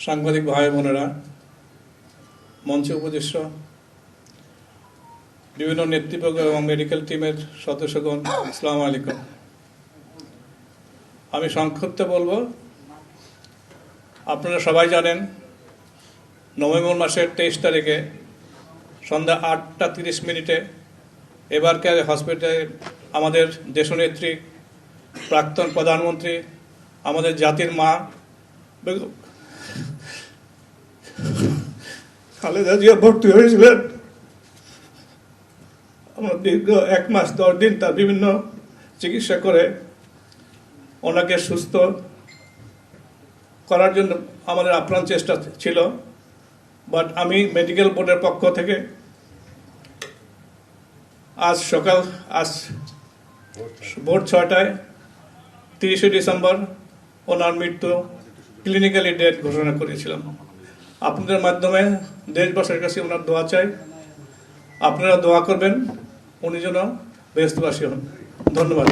সাংবাদিক ভাই বোনেরা, মঞ্চে উপবিষ্ট বিভিন্ন নেতৃবর্গ এবং মেডিকেল টিমের সদস্যগণ, আসসালামু আলাইকুম। আমি সংক্ষিপ্ত বলবো। আপনারা সবাই জানেন, নভেম্বর মাসের 23 তারিখে সন্ধ্যা 8:30 এবারকার হসপিটালে আমাদের দেশনেত্রী, প্রাক্তন প্রধানমন্ত্রী, আমাদের জাতির মা খালেদা জিয়া ভর্তি হয়েছিলেন। আমরা দীর্ঘ 1 মাস 10 দিন তার বিভিন্ন চিকিৎসা করে ওনাকে সুস্থ করার জন্য আমাদের আপ্রাণ চেষ্টা ছিল। বাট আমি মেডিকেল বোর্ডের পক্ষ থেকে আজ ভোর 6টায় 30শে ডিসেম্বর ওনার মৃত্যু ক্লিনিক্যালি ডেথ ঘোষণা করেছিলাম। আপনাদের মাধ্যমে দেশবাসীর কাছে ওনার দোয়া চাই। আপনারা দোয়া করবেন উনি যেন বেহেশতবাসী হন। ধন্যবাদ।